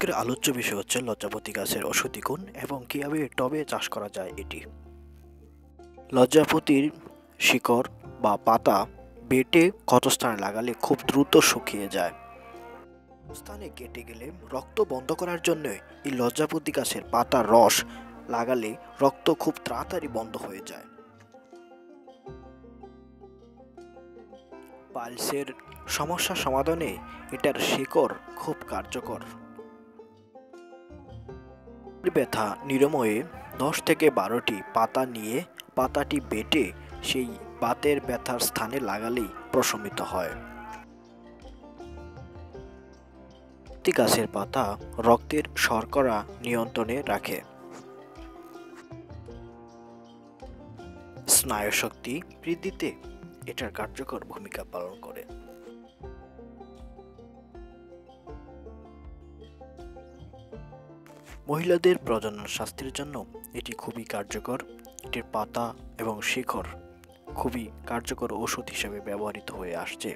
আজকের আলোচ্য বিষয় হচ্ছে লজ্জাপতি গাছের ঔষধি গুণ এবং কিভাবে টবে চাষ করা যায় এটি। লজ্জাপতির শিকড় বা পাতা বেটে ক্ষতস্থানে লাগালে খুব দ্রুত শুকিয়ে যায়। স্থানে কেটে গেলে রক্ত বন্ধ করার জন্য এই লজ্জাপতি গাছের পাতার রস লাগালে রক্ত খুব তাড়াতাড়ি বন্ধ হয়ে যায়। পাইলসের সমস্যা সমাধানে এটার শিকড় খুব কার্যকর। ব্যথা নিরাময়ে 10 থেকে 12টি পাতা নিয়ে পাতাটি বেটে সেই বাতের ব্যথার স্থানে লাগালেই প্রশমিত হয়। গাছের পাতা রক্তের শর্করা নিয়ন্ত্রণে রাখে, স্নায়ুশক্তি বৃদ্ধিতে এটার কার্যকর ভূমিকা পালন করে। মহিলাদের প্রজনন স্বাস্থ্যের জন্য এটি খুবই কার্যকর। এটির পাতা এবং শিকড় খুবই কার্যকর ঔষধ হিসেবে ব্যবহৃত হয়ে আসছে।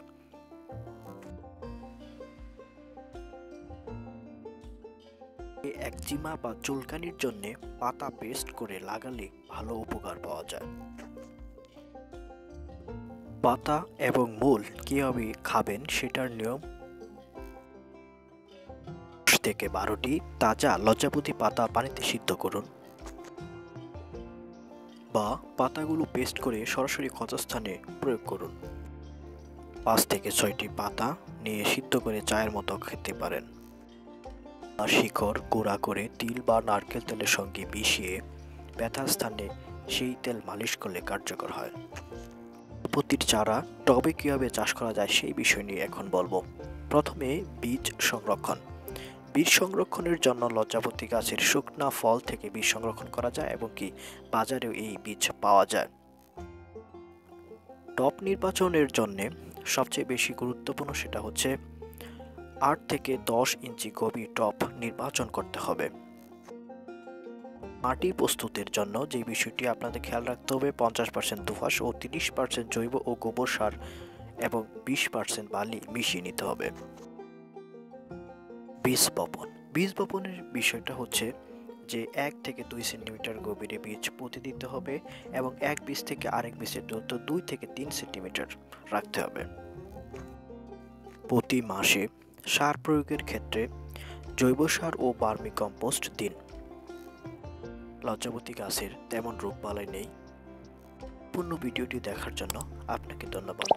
একজিমা বা চুলকানির জন্য পাতা পেস্ট করে লাগালে ভালো উপকার পাওয়া যায়। পাতা এবং মূল কিভাবে খাবেন সেটার নিয়ম। 10 থেকে 12টি তাজা লজ্জাপতি পাতা পানিতে সিদ্ধ করুন বা পাতাগুলো পেস্ট করে সরাসরি ক্ষতস্থানে প্রয়োগ করুন। 5 থেকে 6টি পাতা নিয়ে সিদ্ধ করে চায়ের মতো খেতে পারেন। শিকড় গুঁড়া করে তিল বা নারকেল তেলের সঙ্গে মিশিয়ে ব্যথার স্থানে সেই তেল মালিশ করলে কার্যকর হয়। লজ্জাপতির চারা টবে কিভাবে চাষ করা যায় সেই বিষয় নিয়ে এখন বলবো। প্রথমে বীজ সংরক্ষণ। বীজ সংরক্ষণের জন্য লজ্জাপতি গাছের শুকনা ফল থেকে বীজ সংরক্ষণ করা যায় এবং কি বাজারেও এই বীজ পাওয়া যায়। টব নির্বাচনের জন্য সবচেয়ে বেশি গুরুত্বপূর্ণ সেটা হচ্ছে 8 থেকে 10 ইঞ্চি গভীর টব নির্বাচন করতে হবে। মাটি প্রস্তুতের জন্য যে বিষয়টি আপনাদের খেয়াল রাখতে হবে, 50% দোআঁশ ও 30% জৈব ও গোবর সার এবং 20% বালি মিশিয়ে নিতে হবে। বীজ বপন। বীজ বপনের বিষয়টা হচ্ছে যে 1 থেকে 2 সেন্টিমিটার গভীরে বীজ পুঁতে দিতে হবে এবং এক বীজ থেকে আরেক বীজের দূরত্ব 2 থেকে 3 সেন্টিমিটার রাখতে হবে। প্রতি মাসে সার প্রয়োগের ক্ষেত্রে জৈব সার ও ভার্মি কম্পোস্ট দিন। লজ্জাপতি গাছের তেমন রোগবালাই নেই। পূর্ণ ভিডিওটি দেখার জন্য আপনাকে ধন্যবাদ।